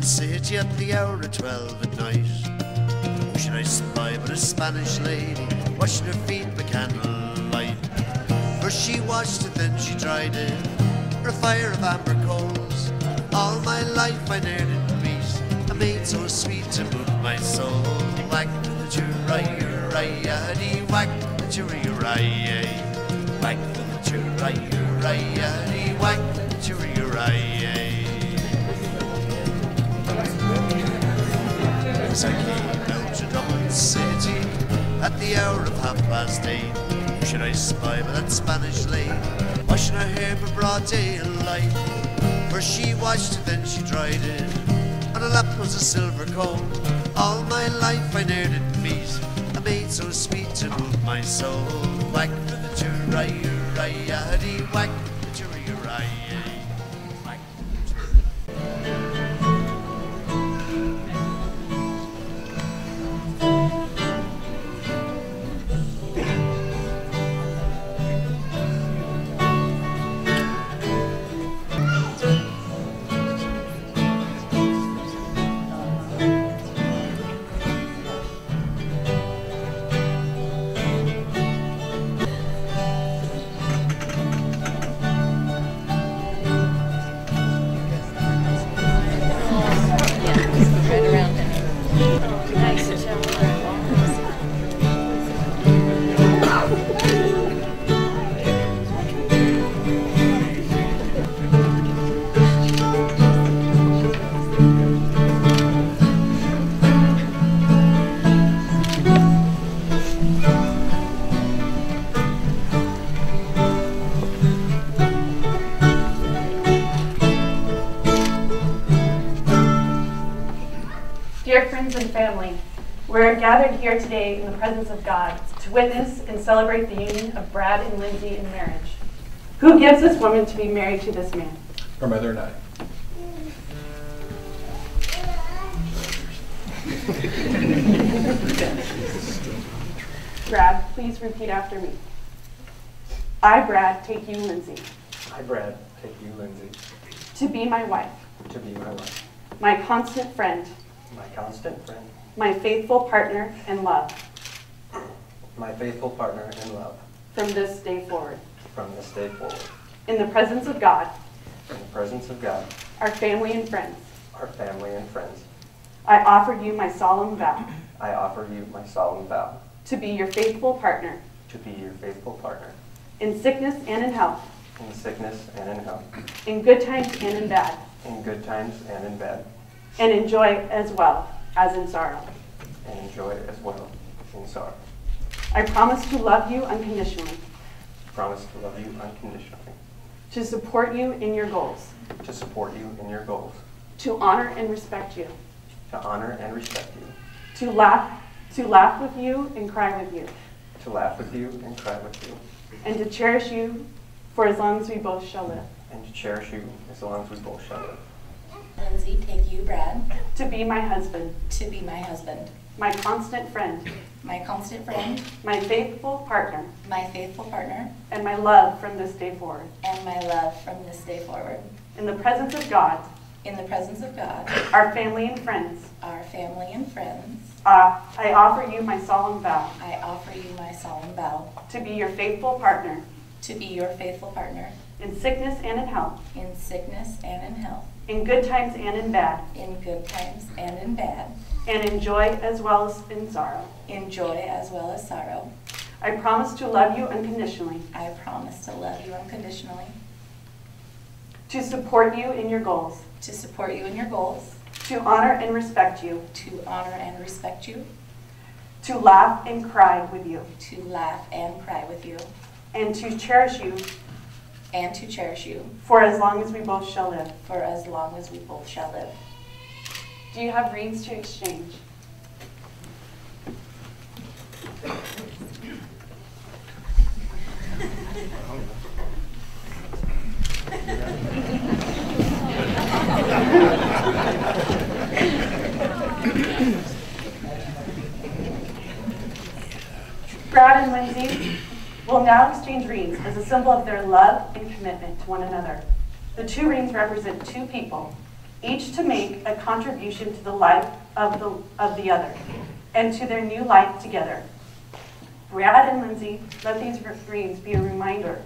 city at the hour of 12 at night. Who should I spy but a Spanish lady, washing her feet by candlelight? First she washed it, then she dried it, for a fire of amber coals. All my life I ne'er did meet a maid so sweet to move my soul. Whack the churray-uriah-dee, whack the churray-uriah, whack the churray-uriah-dee, whack the churray-uriah. As I came out to Dublin City at the hour of 8:30, who should I spy but that Spanish lady, washing her hair by broad daylight? First she washed it, then she dried it, on her lap was a silver comb. All my life I ne'er did meet a maid so sweet to move my soul. Whack for the churray-uriah-dee, whack the churray-uriah, whack the Dear friends and family, we're gathered here today in the presence of God to witness and celebrate the union of Brad and Lindsay in marriage. Who gives this woman to be married to this man? Her mother and I. Brad, please repeat after me. I, Brad, take you, Lindsay, I, Brad, take you, Lindsay, to be my wife, to be my wife, my constant friend, my constant friend, my faithful partner and love, my faithful partner in love, from this day forward. from this day forward. In the presence of God, In the presence of God, our family and friends, our family and friends, I offer you my solemn vow I offer you my solemn vow to be your faithful partner to be your faithful partner in sickness and in health, in sickness and in health, in good times and in bad, in good times and in bad, and in joy as well as in sorrow. and in joy as well in sorrow. I promise to love you unconditionally, Promise to love you unconditionally, to support you in your goals, to support you in your goals, to honor and respect you, to honor and respect you, to laugh with you and cry with you, to laugh with you and cry with you, and to cherish you for as long as we both shall live. and to cherish you as long as we both shall live. Lindsay, take you, Brad, To be my husband, to be my husband, my constant friend, my constant friend, my faithful partner, my faithful partner, and my love from this day forward. and my love from this day forward. In the presence of God, In the presence of God, our family and friends, our family and friends, I offer you my solemn vow I offer you my solemn vow to be your faithful partner to be your faithful partner in sickness and in health, in sickness and in health, in good times and in bad, in good times and in bad, and in joy as well as in sorrow. in joy as well as sorrow. I promise to love you unconditionally, I promise to love you unconditionally, to support you in your goals, to support you in your goals, to honor and respect you, to honor and respect you, to laugh and cry with you, to laugh and cry with you, and to cherish you and to cherish you for as long as we both shall live. for as long as we both shall live. Do you have rings to exchange? Brad and Lindsay will now exchange rings as a symbol of their love and commitment to one another. The two rings represent two people each to make a contribution to the life of the other, and to their new life together. Brad and Lindsay, let these rings be a reminder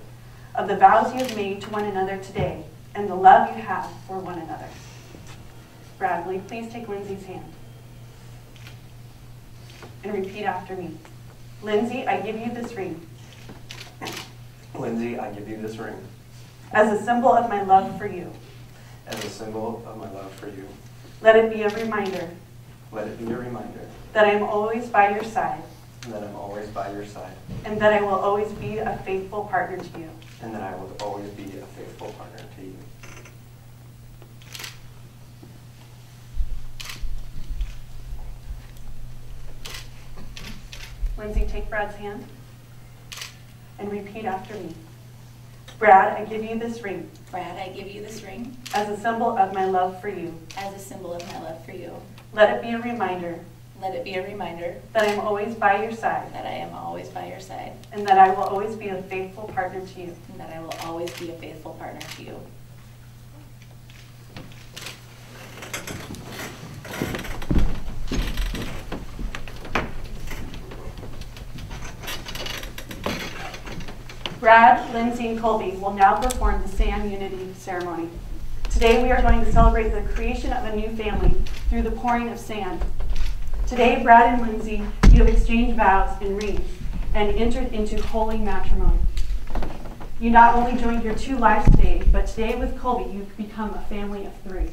of the vows you have made to one another today, and the love you have for one another. Brad, will you please take Lindsay's hand and repeat after me. Lindsay, I give you this ring. Lindsay, I give you this ring. As a symbol of my love for you. As a symbol of my love for you. Let it be a reminder. Let it be a reminder. That I am always by your side. That I'm always by your side. And that I will always be a faithful partner to you. And that I will always be a faithful partner to you. Lindsay, take Brad's hand and repeat after me. Brad, I give you this ring. Brad, I give you this ring. As a symbol of my love for you. As a symbol of my love for you. Let it be a reminder. Let it be a reminder. That I am always by your side. That I am always by your side. And that I will always be a faithful partner to you. And that I will always be a faithful partner to you. Brad, Lindsay, and Colby will now perform the Sand Unity Ceremony. Today we are going to celebrate the creation of a new family through the pouring of sand. Today, Brad and Lindsay, you have exchanged vows and rings and entered into holy matrimony. You not only joined your two lives today, but today with Colby, you've become a family of three.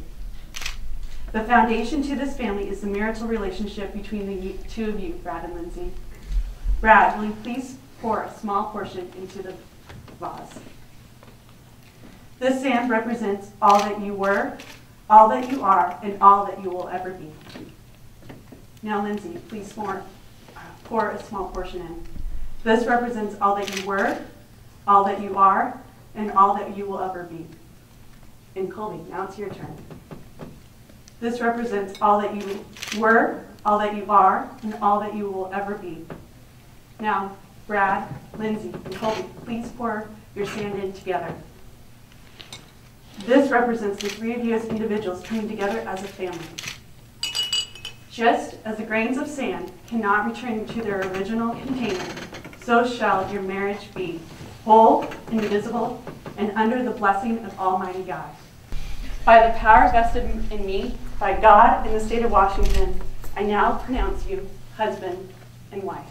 The foundation to this family is the marital relationship between the two of you, Brad and Lindsay. Brad, will you please pour a small portion into the vase? This sand represents all that you were, all that you are, and all that you will ever be. Now, Lindsay, please pour a small portion in. This represents all that you were, all that you are, and all that you will ever be. And Colby, now it's your turn. This represents all that you were, all that you are, and all that you will ever be. Now, Brad, Lindsay, and Colby, please pour your sand in together. This represents the three of you as individuals coming together as a family. Just as the grains of sand cannot return to their original container, so shall your marriage be, whole, indivisible, and under the blessing of Almighty God. By the power vested in me by God in the state of Washington, I now pronounce you husband and wife.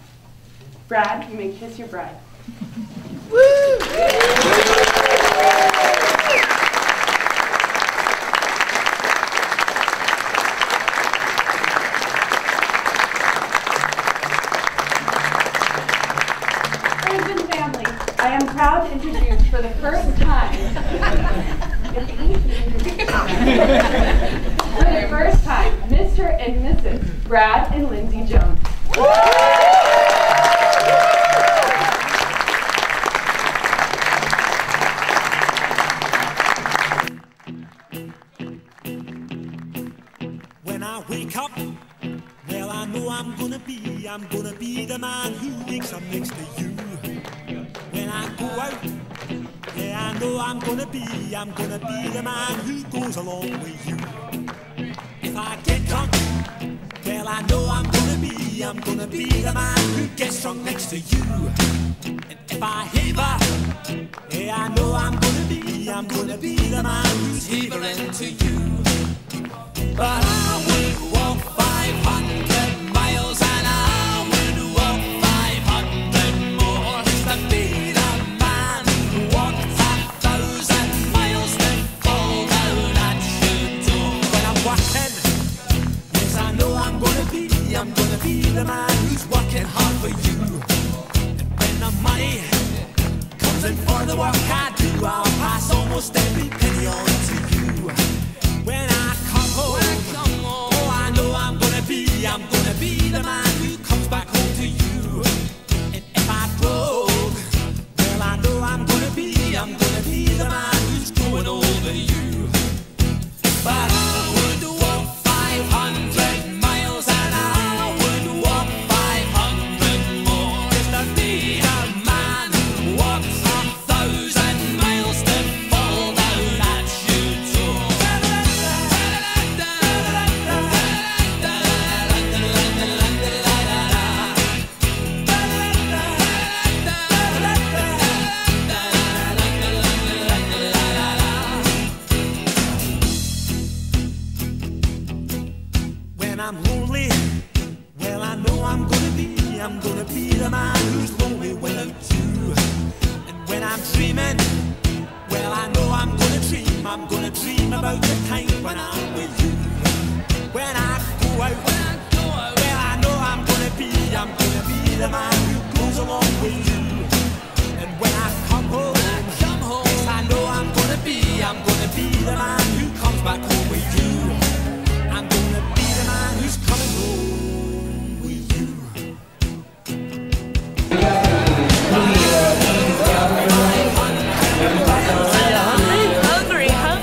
Brad, you may kiss your bride. Friends and family, I am proud to introduce for the first time, Mr. and Mrs. Brad and Lindsay Jones. When I wake up, well, I know I'm gonna be the man who wakes up next to you. When I go out, yeah, I know I'm gonna be the man who goes along with you. If I get drunk, well, I know I'm gonna be the man who gets drunk next to you. And if I haver, yeah, I know I'm gonna be the man who's havering to you. But I would walk 500 miles and I would walk 500 more just to be the man who walked 1,000 miles to fall down at your door. When I'm working, yes, I know I'm gonna be the man who's working hard for you. And when the money comes in for the work I do, I'll pass almost every penny on to you. When I come home, oh, I know I'm gonna be the man who comes back home to you. And if I broke, well, I know I'm gonna be the man who's growing over you. But I would walk 500 miles and I would walk 500 more just to be the man who walks 1,000 miles to fall down at your door. I'm lonely, well I know I'm gonna be the man who's lonely without you. And when I'm dreaming, well I know I'm gonna dream about the time when I'm with you. When I go out, well I know I'm gonna be the man who goes along with you. And when I come home, yes I know I'm gonna be the man who comes back home with you. I'm gonna be the man who's coming home with you. Hungry. You have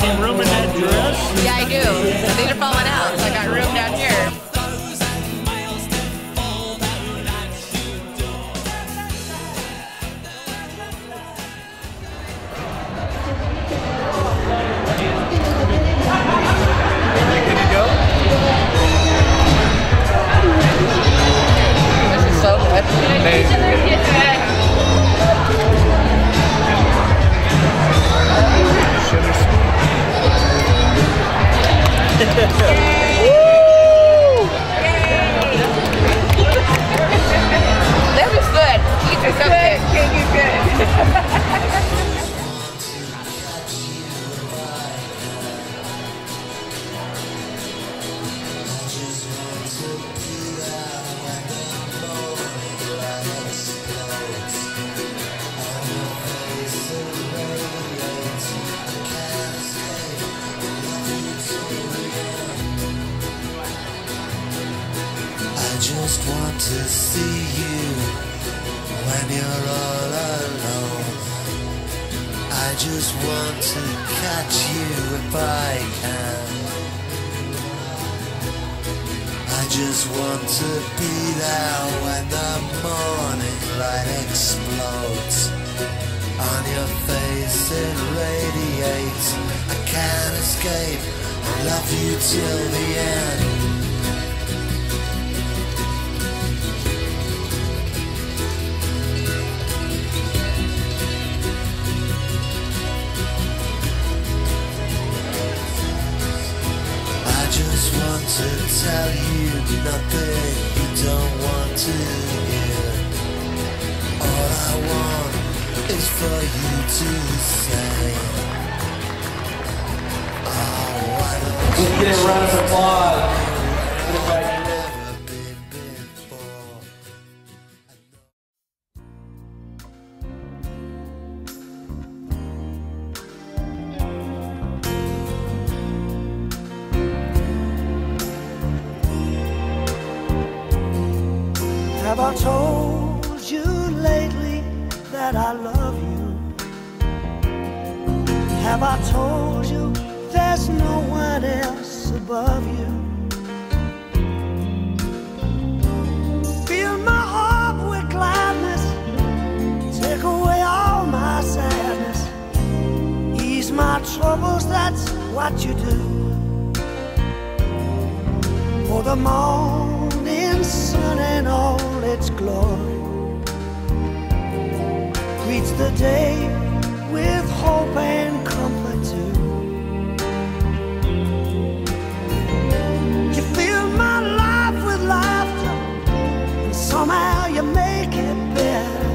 any room in that dress? Yeah, I do. These are falling out, so I got room down here. This is so good. That was good. These are so good. I just want to see you when you're all alone. I just want to catch you if I can. I just want to be there when the morning light explodes. On your face it radiates. I can't escape. I love you till the end. To tell you nothing you don't want to hear. All I want is for you to say, oh, why don't you get a round of applause. Have I told you lately that I love you? Have I told you there's no one else above you? Fill my heart with gladness, take away all my sadness, ease my troubles, that's what you do. For the morning sun and all its glory greets the day with hope and comfort too. You fill my life with laughter, and somehow you make it better.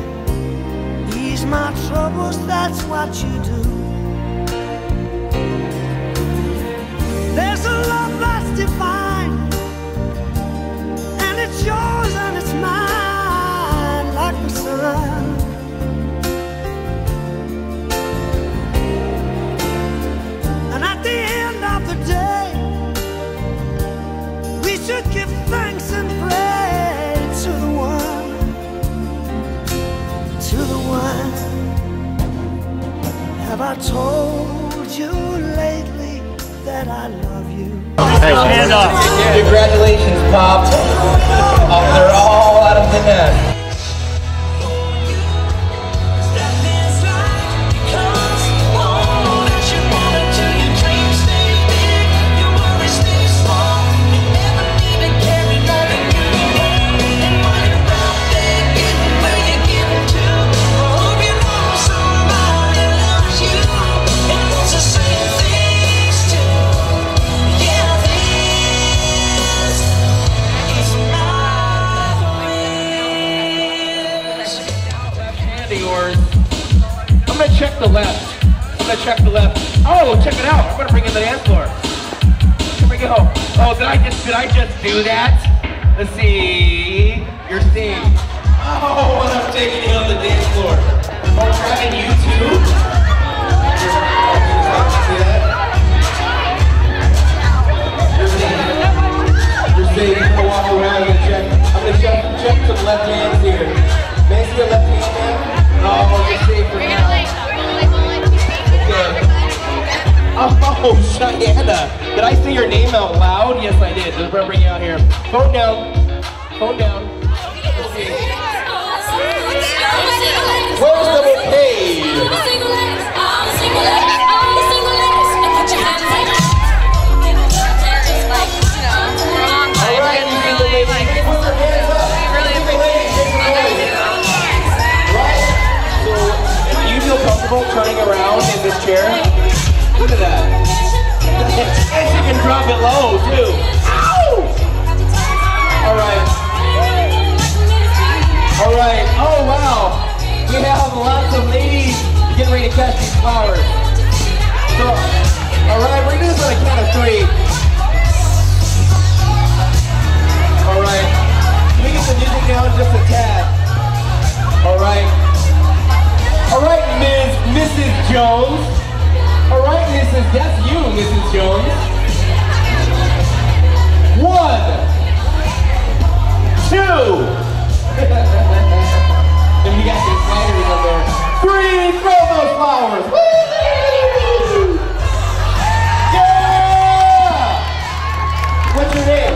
Ease my troubles, that's what you do. There's a love that's divine, and it's yours and it's mine, like the sun. And at the end of the day, we should give thanks and pray to the one, to the one. Have I told you lately that I love you? Hand off. Congratulations, Pop. They're all out of the net. check the left. I'm gonna check the left. Oh, check it out. I'm gonna bring in the dance floor. Here we go. Oh, did I just do that? Let's see. You're seeing. Oh, what I'm taking you on the dance floor. Oh, grabbing you too? See that? You're seeing. You're gonna walk around and check. I'm gonna check some left hands here. May I see your left hand, man? Oh, you're safe for now. Okay. Oh, Cheyenne. Did I say your name out loud? Yes, I did. Just bring you out here. Phone down. Phone down. Okay. Where's the bouquet? Alright, you see the lady. Put your hands up. Right? So, do you feel comfortable turning around in this chair? Look at that. And you can drop it low, too. Ow! Alright. Alright. Oh, wow. We have lots of ladies getting ready to catch these flowers. So, alright, we're going to do this on a count of 3. Alright. Can we get the music down just a tad? Alright. Alright, Mrs. Jones. Alright, that's you, Mrs. Jones. 1, 2. And you got some sliders on there. 3, throw those flowers. Woo! Yeah! What's your name?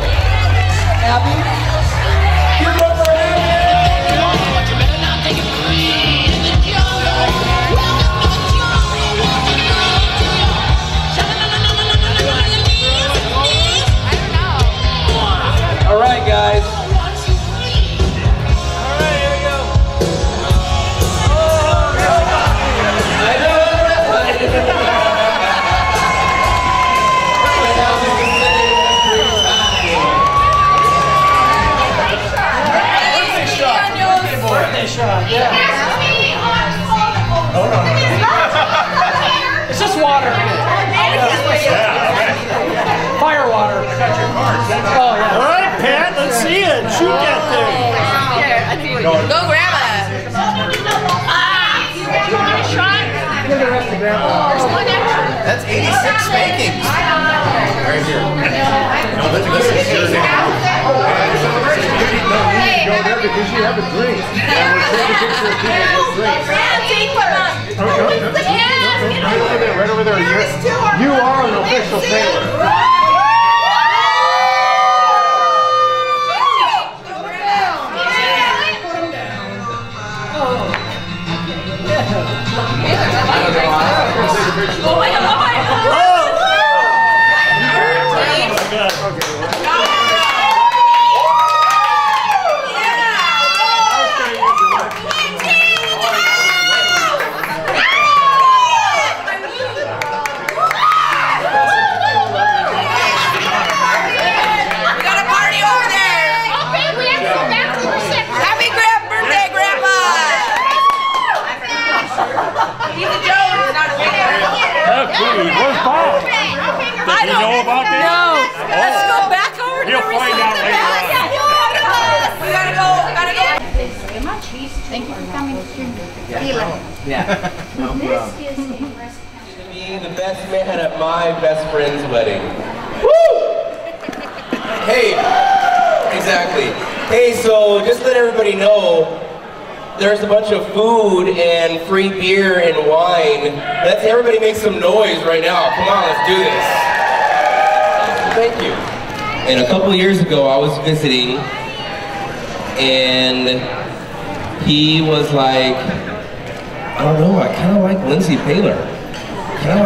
Abby? Give it up for Abby! All right, guys. All right, here we go. I know. Birthday shot. Yeah. Oh no. It's just water. Fire water. I got your cards. Oh yeah. All right, Pat. Let's see it. Shoot that thing. Here, I think go grab it. You want a shot? Give the rest to Grandpa. That's 86 spankings. Right here. No, this is yours. No, you need to go there because you have a drink. And we're taking pictures of people with drinks. Right over there. You are an official Paylor. Oh my God! Where's Bob? Does he know about this? No. Let's go back over to the He'll find out later on. We gotta go. Thank you for coming to Paylor. Yeah. This is a breast To be the best man at my best friend's wedding. Woo! Hey, exactly. Hey, so just let everybody know, there's a bunch of food and free beer and wine. Let's everybody make some noise right now. Come on, let's do this. Thank you. And a couple years ago, I was visiting, and he was like, I don't know, I kind of like Lindsay Paylor. And I'm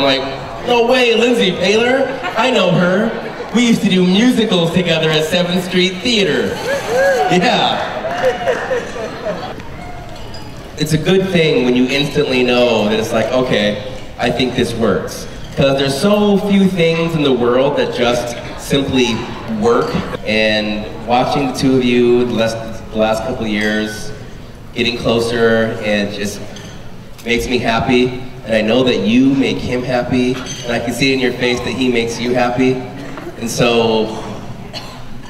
like, no way, Lindsay Paylor? I know her. We used to do musicals together at 7th Street Theater. Yeah. It's a good thing when you instantly know that it's like, okay, I think this works. Because there's so few things in the world that just simply work. And watching the two of you the last couple of years, getting closer and just makes me happy, and I know that you make him happy, and I can see in your face that he makes you happy. And so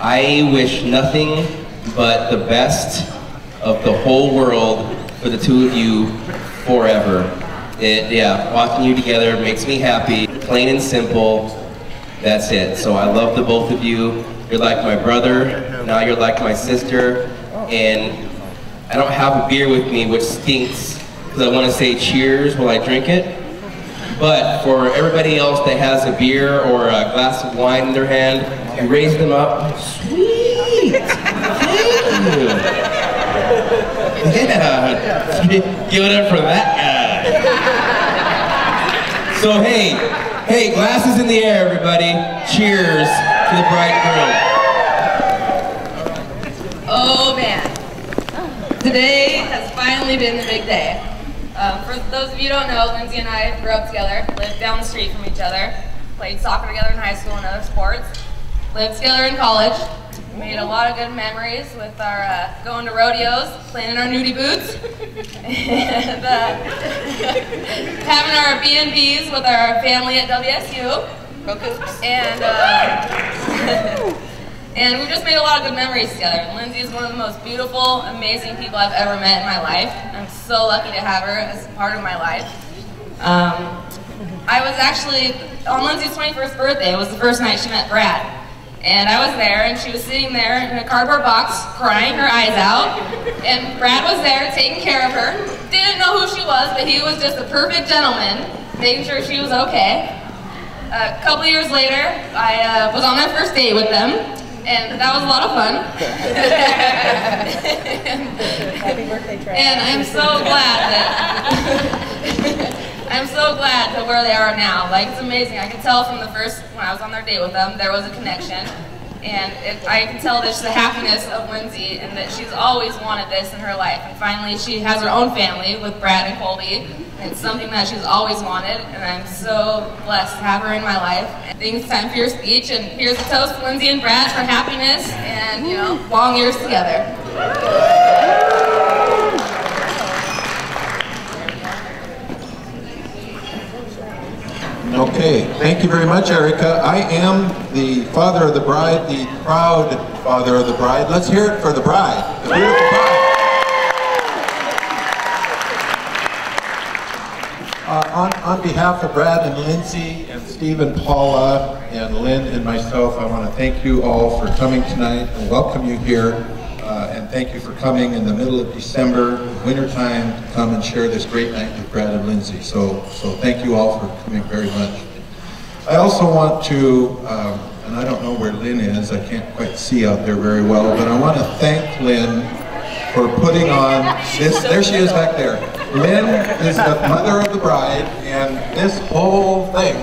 I wish nothing but the best of the whole world for the two of you forever. Yeah, watching you together makes me happy, plain and simple. That's it. So I love the both of you. You're like my brother, now you're like my sister, and I don't have a beer with me, which stinks, because I want to say cheers while I drink it. But for everybody else that has a beer or a glass of wine in their hand, you raise them up. Sweet! Thank you! Yeah! Give it up for that guy! So hey, glasses in the air, everybody. Cheers to the bridegroom. Oh man, today has finally been the big day. For those of you who don't know, Lindsay and I grew up together, lived down the street from each other, played soccer together in high school and other sports, lived together in college, made a lot of good memories with our going to rodeos, playing in our nudie boots, and having our B&Bs with our family at WSU, and we've just made a lot of good memories together. Lindsay is one of the most beautiful, amazing people I've ever met in my life. I'm so lucky to have her as part of my life. I was actually, on Lindsay's 21st birthday, it was the first night she met Brad. And I was there, and she was sitting there in a cardboard box, crying her eyes out. And Brad was there, taking care of her. Didn't know who she was, but he was just a perfect gentleman, making sure she was okay. A couple years later, I was on my first date with them, and that was a lot of fun. Happy birthday, Trey. And I'm so glad that I'm so glad to where they are now. Like, it's amazing. I can tell from the first, when I was on their date with them, there was a connection. And I can tell there's the happiness of Lindsay and that she's always wanted this in her life. And finally, she has her own family with Brad and Colby. And it's something that she's always wanted. And I'm so blessed to have her in my life. I think it's time for your speech. And here's a toast to Lindsay and Brad for happiness and, you know, long years together. Okay, thank you very much, Erica. I am the father of the bride, the proud father of the bride. Let's hear it for the bride, the beautiful bride. On behalf of Brad and Lindsay and Steve and Paula and Lynn and myself, I want to thank you all for coming tonight and welcome you here. And thank you for coming in the middle of December, wintertime, to come and share this great night with Brad and Lindsay. So thank you all for coming very much. I also want to, and I don't know where Lynn is, I can't quite see out there very well, but I want to thank Lynn for putting on this, there she is back there. Lynn is the mother of the bride, and this whole thing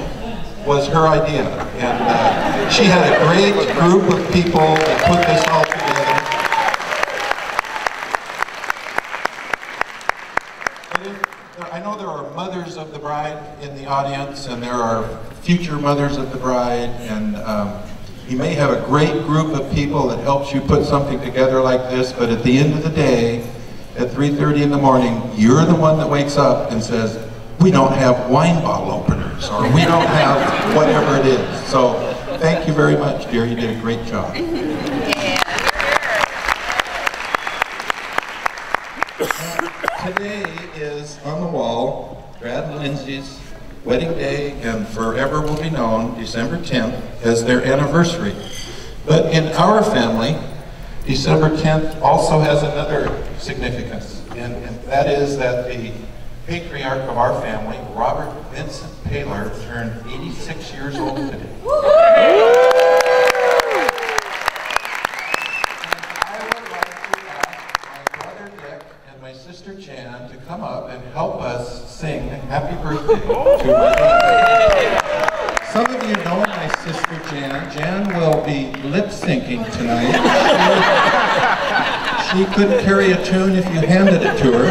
was her idea. And she had a great group of people that put this all together. I know there are mothers of the bride in the audience, and there are future mothers of the bride, and you may have a great group of people that helps you put something together like this, but at the end of the day, at 3:30 in the morning, you're the one that wakes up and says, we don't have wine bottle openers, or we don't have whatever it is. So thank you very much, dear. You did a great job. Today is on the wall, Brad and Lindsay's wedding day, and forever will be known, December 10th, as their anniversary. But in our family, December 10th also has another significance, and that is that the patriarch of our family, Robert Vincent Paylor, turned 86 years old today. My sister Jan to come up and help us sing Happy Birthday to my baby. Some of you know my sister Jan. Jan will be lip-syncing tonight. She couldn't carry a tune if you handed it to her.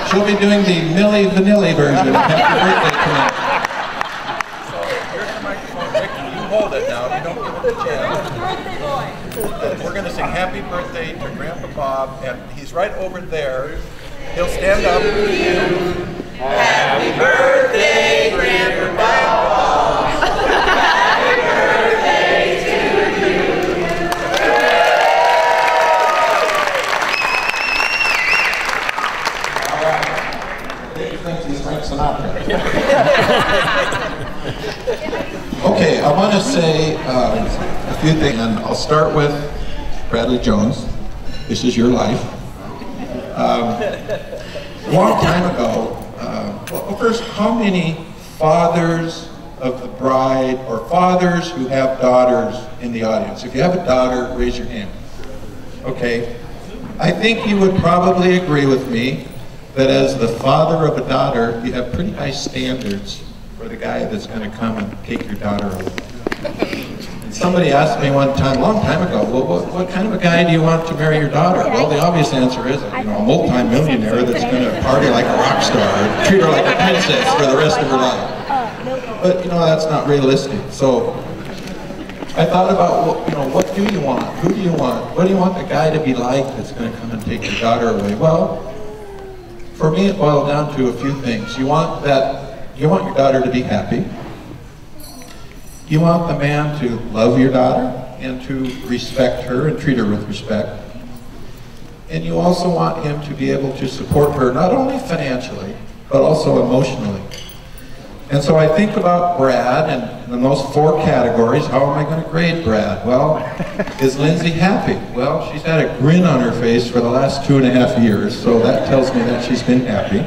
She'll be doing the Milli Vanilli version of Happy Birthday tonight. So here's the microphone, Ricky. You hold it now. You don't give it to Jan. We're going to sing Happy Birthday to Grandpa Bob, and he's right over there. He'll stand up. Happy birthday, Grandpa. Happy birthday to you. All right. He thinks he's Frank Sinatra. Okay, I want to say a few things, and I'll start with Bradley Jones. This is your life. A long time ago, well, first, how many fathers of the bride or fathers who have daughters in the audience? If you have a daughter, raise your hand. Okay, I think you would probably agree with me that as the father of a daughter, you have pretty high standards for the guy that's going to come and take your daughter away. And somebody asked me one time, a long time ago, well, what kind of a guy do you want to marry your daughter? Well, the obvious answer is, a multi-millionaire that's going to party like a rock star and treat her like a princess for the rest of her life. But, that's not realistic. So I thought about, what do you want? Who do you want? What do you want the guy to be like that's going to come and take your daughter away? Well, for me, it boiled down to a few things. You want your daughter to be happy. You want the man to love your daughter and to respect her and treat her with respect. And you also want him to be able to support her not only financially, but also emotionally. And so I think about Brad, and in those 4 categories, how am I going to grade Brad? Well, is Lindsay happy? Well, she's had a grin on her face for the last 2.5 years, so that tells me that she's been happy.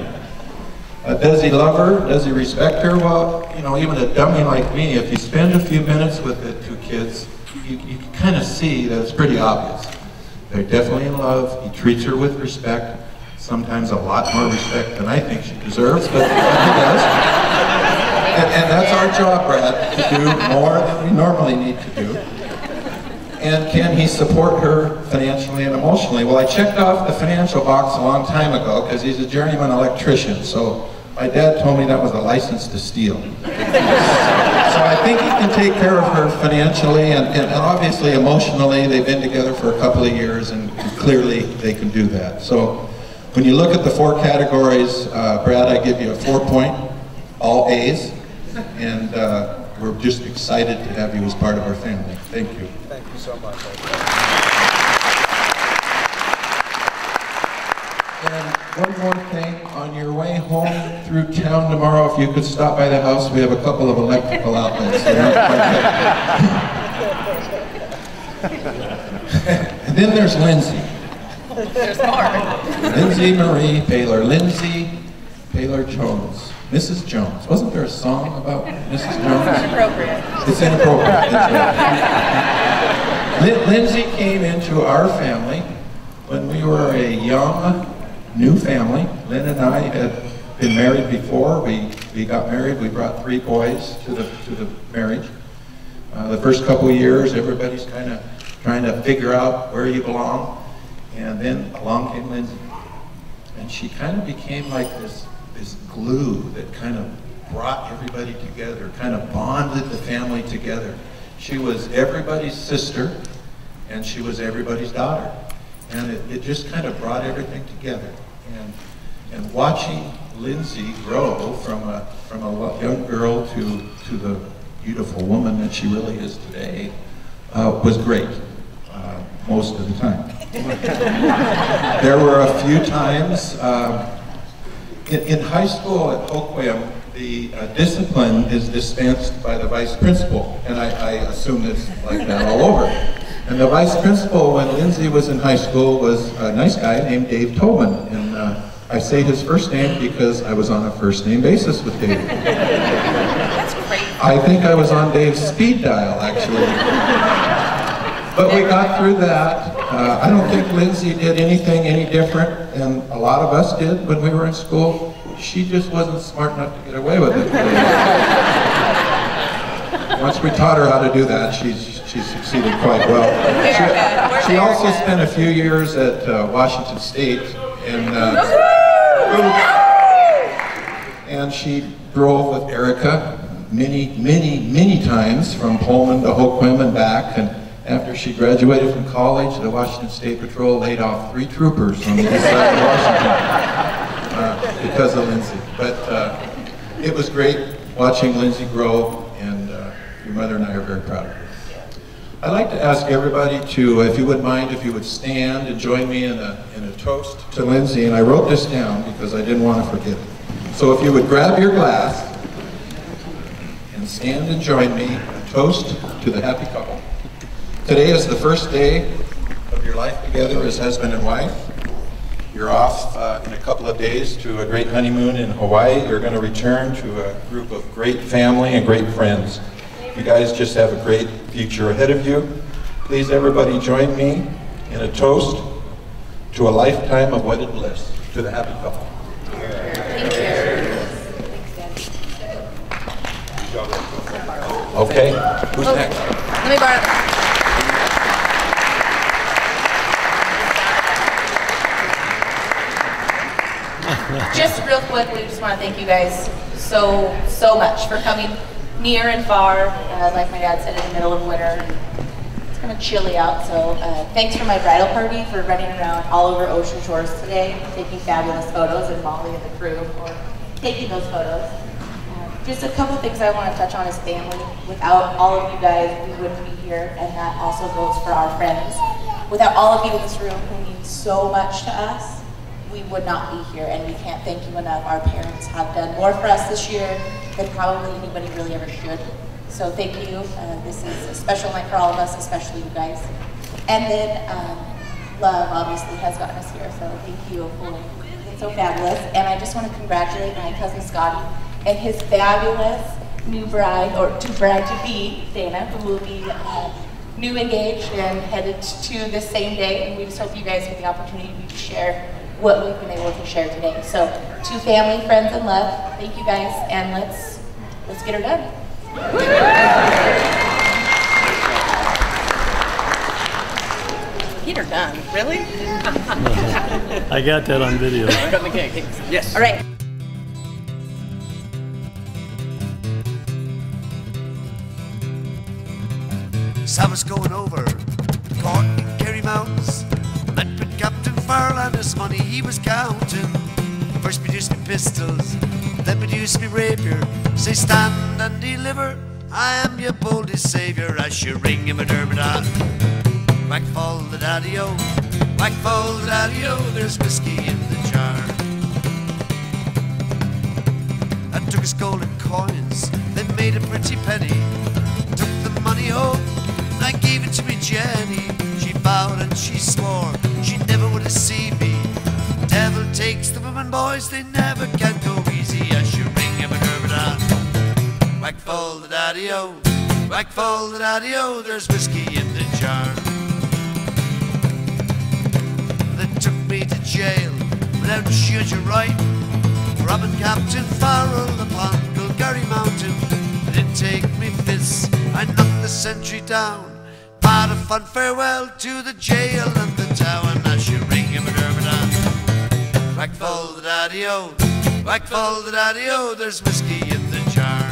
Does he love her? Does he respect her? Well, even a dummy like me, if you spend a few minutes with the 2 kids, you can kind of see that it's pretty obvious. They're definitely in love. He treats her with respect, sometimes a lot more respect than I think she deserves, but he does. And that's our job, Brad, to do more than we normally need to do. And can he support her financially and emotionally? Well, I checked off the financial box a long time ago because he's a journeyman electrician. So my dad told me that was a license to steal. So I think he can take care of her financially and obviously emotionally. They've been together for a couple of years and clearly they can do that. So when you look at the 4 categories, Brad, I give you a 4-point, all A's. And we're just excited to have you as part of our family. Thank you. Thank you so much. And one more thing, on your way home through town tomorrow, if you could stop by the house, we have a couple of electrical outlets. And then there's Lindsay. There's more. Lindsay Marie Paylor. Lindsay Paylor Jones. Mrs. Jones. Wasn't there a song about Mrs. Jones? It's inappropriate. It's inappropriate. That's right. Lindsay came into our family when we were a young, new family. Lynn and I had been married before. We got married. We brought 3 boys to the marriage. The first couple of years, everybody's kind of trying to figure out where you belong. And then along came Lindsay. And she kind of became like this glue that kind of brought everybody together, kind of bonded the family together. She was everybody's sister, and she was everybody's daughter. And it just kind of brought everything together. And watching Lindsay grow from a young girl to the beautiful woman that she really is today was great, most of the time. There were a few times, in high school at Hoquiam, the discipline is dispensed by the vice principal, and I assume it's like that all over. And the vice principal, when Lindsay was in high school, was a nice guy named Dave Tobin, and I say his first name because I was on a first-name basis with Dave. That's crazy. I think I was on Dave's speed dial, actually. But we got through that. I don't think Lindsay did anything any different than a lot of us did when we were in school. She just wasn't smart enough to get away with it. Once we taught her how to do that, she succeeded quite well. She also spent a few years at Washington State, and she drove with Erica many times from Pullman to Hoquiam and back, After she graduated from college, the Washington State Patrol laid off 3 troopers on the east side of Washington because of Lindsay. But it was great watching Lindsay grow, and your mother and I are very proud of her. I'd like to ask everybody to, if you wouldn't mind, if you would stand and join me in a toast to Lindsay. And I wrote this down because I didn't want to forget it. So if you would grab your glass and stand and join me, a toast to the happy couple. Today is the first day of your life together as husband and wife. You're off in a couple of days to a great honeymoon in Hawaii. You're going to return to a group of great family and great friends. You guys just have a great future ahead of you. Please, everybody, join me in a toast to a lifetime of wedded bliss. To the happy couple. Okay, who's next? Let me borrow that. Just real quick, we just want to thank you guys so much for coming near and far. Like my dad said, in the middle of winter. It's kind of chilly out, so thanks for my bridal party for running around all over Ocean Shores today, taking fabulous photos, and Molly and the crew for taking those photos. Just a couple things I want to touch on is family. Without all of you guys, we wouldn't be here, and that also goes for our friends. Without all of you in this room who mean so much to us, we would not be here, and we can't thank you enough. Our parents have done more for us this year than probably anybody really ever should. So thank you. This is a special night for all of us, especially you guys. And then love obviously has gotten us here, so thank you for being so fabulous. And I just want to congratulate my cousin Scotty and his fabulous new bride, or bride-to-be, Dana, who will be new engaged and headed to this same day. And we just hope you guys get the opportunity to share what we've been able to share today. So to family, friends, and love, thank you guys, and let's get her done. Get her done, really? I got that on video. Cutting the cake. Yes. All right. I was going over Cork and Kerry Mountains. Met with Captain Farrell and his money he was counting. First produced me pistols, then produced me rapier. Say stand and deliver, I am your boldest saviour. As you ring him a dermot, whack fall the daddy-o, whack fall the daddy-o, there's whiskey in the jar. I took his golden coins, then made a pretty penny. Took the money home, I gave it to me Jenny. She vowed and she swore she never would have seen me. Devil takes the women, boys, they never can go easy. As you ring him a dermot, whack fall the daddy-o, whack fall the daddy-o, there's whiskey in the jar. They took me to jail without shoot you right, robbing Captain Farrell upon Gulgary Mountain. They didn't take me fists, I knocked the sentry down. Bade a fond farewell to the jail and the town. As you ring him a dermot, whack fall the daddy-o, whack fall the daddy-o, there's whiskey in the jar.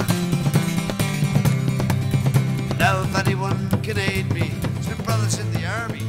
Now if anyone can aid me, it's my brothers in the army.